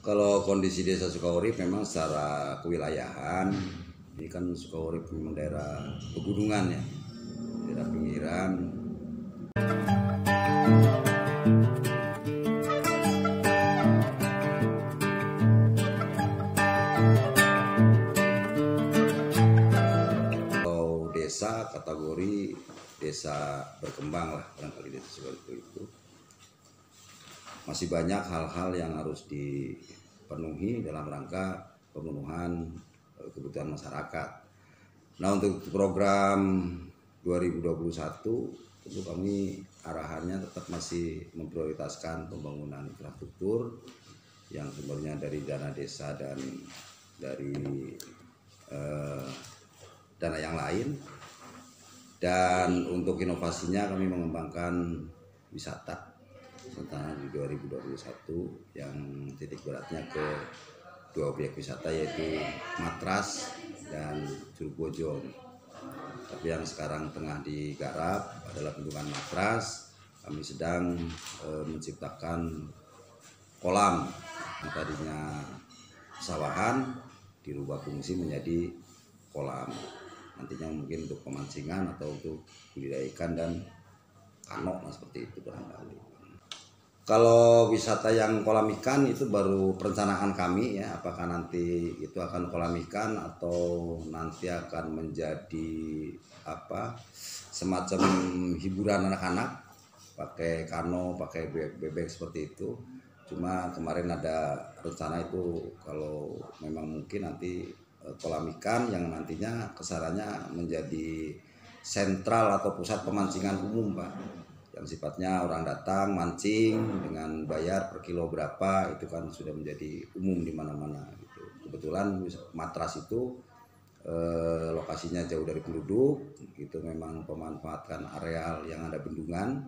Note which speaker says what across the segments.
Speaker 1: Kalau kondisi desa Sukaurip memang secara kewilayahan, ini kan Sukaurip memang daerah pegunungan ya, daerah pinggiran. Kalau desa kategori desa berkembang lah, barangkali desa Sukaurip itu masih banyak hal-hal yang harus dipenuhi dalam rangka pemenuhan kebutuhan masyarakat. Nah, untuk program 2021 tentu kami arahannya tetap masih memprioritaskan pembangunan infrastruktur yang sumbernya dari dana desa dan dari dana yang lain. Dan untuk inovasinya kami mengembangkan wisata sementara di 2021 yang titik beratnya ke 2 objek wisata yaitu Matras dan Curug Bojong. Tapi yang sekarang tengah digarap adalah bendungan Matras. Kami sedang menciptakan kolam yang tadinya sawahan dirubah fungsi menjadi kolam. Nantinya mungkin untuk pemancingan atau untuk budidaya ikan dan kano seperti itu barangkali. Kalau wisata yang kolam ikan itu baru perencanaan kami ya, apakah nanti itu akan kolam ikan atau nanti akan menjadi semacam hiburan anak-anak pakai kano, pakai bebek seperti itu. Cuma kemarin ada rencana itu kalau memang mungkin nanti kolam ikan yang nantinya kesarannya menjadi sentral atau pusat pemancingan umum, Pak. Yang sifatnya orang datang mancing dengan bayar per kilo berapa, itu kan sudah menjadi umum di mana-mana gitu. Kebetulan Matras itu lokasinya jauh dari penduduk, itu memang memanfaatkan areal yang ada bendungan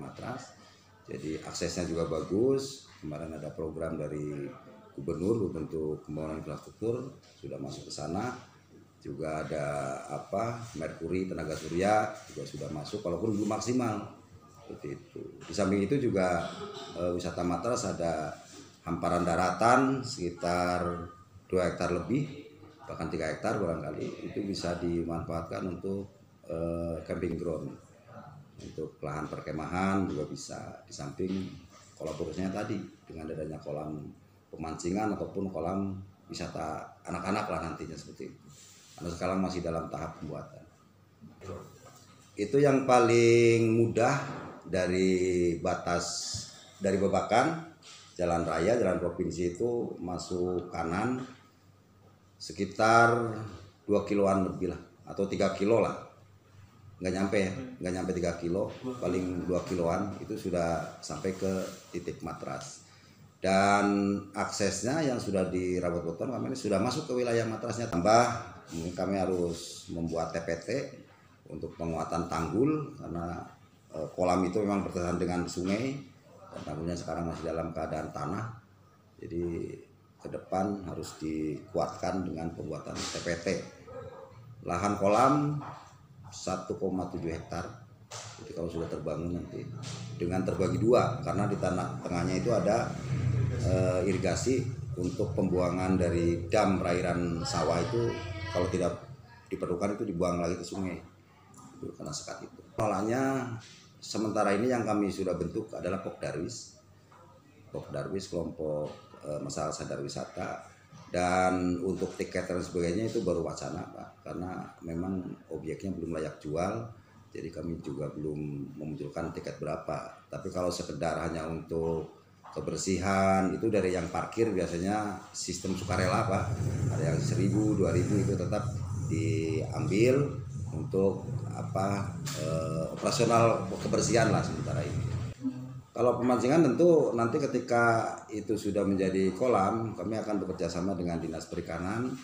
Speaker 1: Matras. Jadi aksesnya juga bagus. Kemarin ada program dari gubernur untuk pembangunan infrastruktur sudah masuk ke sana. Juga ada Merkuri tenaga surya juga sudah masuk walaupun belum maksimal. Seperti itu. Di samping itu juga wisata Matras ada hamparan daratan sekitar 2 hektar lebih, bahkan 3 hektar barangkali, itu bisa dimanfaatkan untuk camping ground, untuk lahan perkemahan juga bisa. Di samping kolaborasinya tadi dengan adanya kolam pemancingan ataupun kolam wisata anak-anak lah nantinya seperti itu. Karena sekarang masih dalam tahap pembuatan. Itu yang paling mudah dari Babakan, jalan raya, jalan provinsi itu masuk kanan sekitar 2 kiloan lebih lah, atau 3 kilo lah. Nggak nyampe 3 kilo, paling 2 kiloan itu sudah sampai ke titik Matras. Dan aksesnya yang sudah dirawat beton kami sudah masuk ke wilayah Matrasnya. Tambah kami harus membuat TPT untuk penguatan tanggul karena kolam itu memang berdekatan dengan sungai dan tanggulnya sekarang masih dalam keadaan tanah. Jadi ke depan harus dikuatkan dengan pembuatan TPT. Lahan kolam 1,7 hektar. Jadi kalau sudah terbangun nanti dengan terbagi 2 karena di tanah tengahnya itu ada irigasi untuk pembuangan dari dam perairan sawah itu, kalau tidak diperlukan itu dibuang lagi ke sungai. Itu karena sekat itu. Polanya sementara ini yang kami sudah bentuk adalah Pokdarwis kelompok masalah sadar wisata, dan untuk tiket dan sebagainya itu baru wacana, Pak, karena memang objeknya belum layak jual, jadi kami juga belum memunculkan tiket berapa. Tapi kalau sekedar hanya untuk kebersihan itu dari yang parkir biasanya sistem sukarela, Pak, ada yang 1.000, 2.000 itu tetap diambil untuk operasional kebersihan lah sementara ini. Kalau pemancingan tentu nanti ketika itu sudah menjadi kolam, kami akan bekerja sama dengan Dinas Perikanan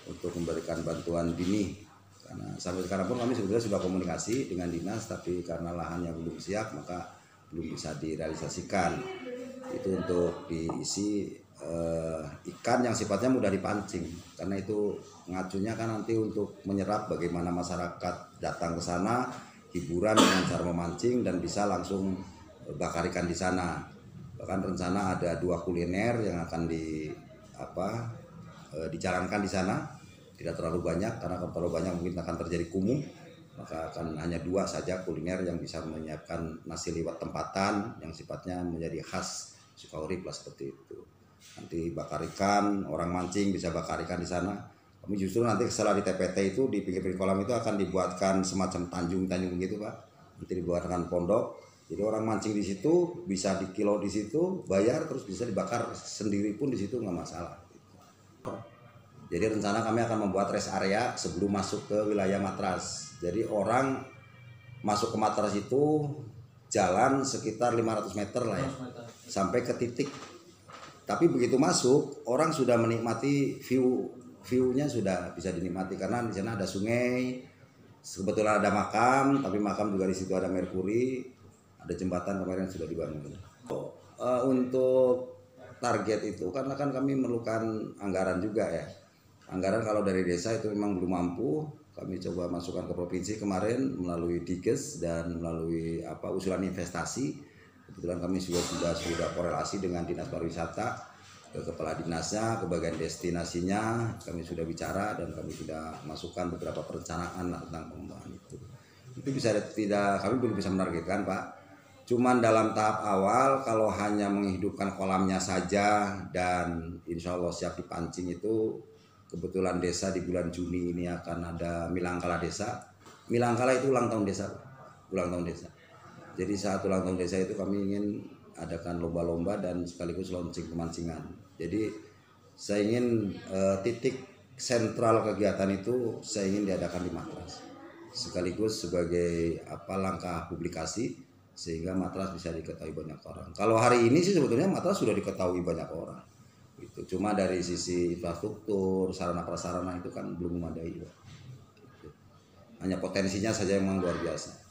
Speaker 1: untuk memberikan bantuan dini. Karena sampai sekarang pun kami sebetulnya sudah komunikasi dengan dinas, tapi karena lahan yang belum siap maka belum bisa direalisasikan. Itu untuk diisi ikan yang sifatnya mudah dipancing, karena itu ngacunya kan nanti untuk menyerap bagaimana masyarakat datang ke sana hiburan dengan cara memancing dan bisa langsung bakar ikan di sana. Bahkan rencana ada 2 kuliner yang akan dijalankan di sana. Tidak terlalu banyak, karena kalau terlalu banyak mungkin akan terjadi kumuh. Maka akan hanya 2 saja kuliner yang bisa menyiapkan nasi liwet tempatan yang sifatnya menjadi khas Sukaurip lah, seperti itu. Nanti bakar ikan, orang mancing bisa bakar ikan di sana. Kami justru nanti setelah di TPT itu di pinggir-pinggir kolam itu akan dibuatkan semacam tanjung-tanjung gitu Pak. Nanti dibuatkan pondok. Jadi orang mancing di situ bisa di kilo di situ, bayar, terus bisa dibakar sendiri pun di situ nggak masalah. Jadi rencana kami akan membuat rest area sebelum masuk ke wilayah Matras. Jadi orang masuk ke Matras itu jalan sekitar 500 meter lah ya, sampai ke titik. Tapi begitu masuk, orang sudah menikmati view-nya sudah bisa dinikmati karena di sana ada sungai, kebetulan ada makam, tapi makam juga di situ ada merkuri, ada jembatan kemarin sudah dibangun. Untuk target itu karena kan kami memerlukan anggaran juga ya. Anggaran kalau dari desa itu memang belum mampu, kami coba masukkan ke provinsi kemarin melalui Dikes dan melalui usulan investasi. Kebetulan kami sudah korelasi dengan Dinas Pariwisata, ke kepala dinasnya, ke bagian destinasinya, kami sudah bicara dan kami sudah masukkan beberapa perencanaan tentang pengembangan itu. Itu kami belum bisa menargetkan Pak. Cuman dalam tahap awal kalau hanya menghidupkan kolamnya saja dan insya Allah siap dipancing itu, kebetulan desa di bulan Juni ini akan ada Milangkala Desa. Milangkala itu ulang tahun desa, ulang tahun desa. Jadi saat ulang tahun desa itu kami ingin adakan lomba-lomba dan sekaligus launching pemancingan. Jadi saya ingin titik sentral kegiatan itu saya ingin diadakan di Matras. Sekaligus sebagai langkah publikasi sehingga Matras bisa diketahui banyak orang. Kalau hari ini sih sebetulnya Matras sudah diketahui banyak orang. Itu cuma dari sisi infrastruktur, sarana prasarana itu kan belum memadai. Hanya potensinya saja yang memang luar biasa.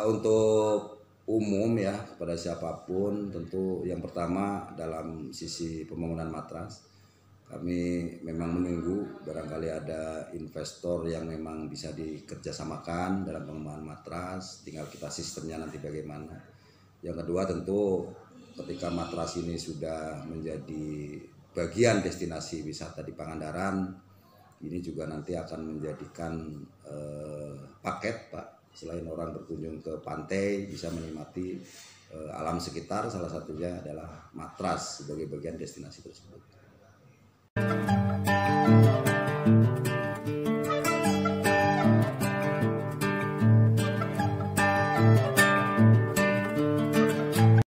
Speaker 1: Untuk umum ya kepada siapapun tentu yang pertama dalam sisi pembangunan Matras kami memang menunggu barangkali ada investor yang memang bisa dikerjasamakan dalam pengembangan Matras, tinggal kita sistemnya nanti bagaimana. Yang kedua tentu ketika Matras ini sudah menjadi bagian destinasi wisata di Pangandaran, ini juga nanti akan menjadikan paket Pak. Selain orang berkunjung ke pantai bisa menikmati alam sekitar, salah satunya adalah Matras sebagai bagian destinasi tersebut.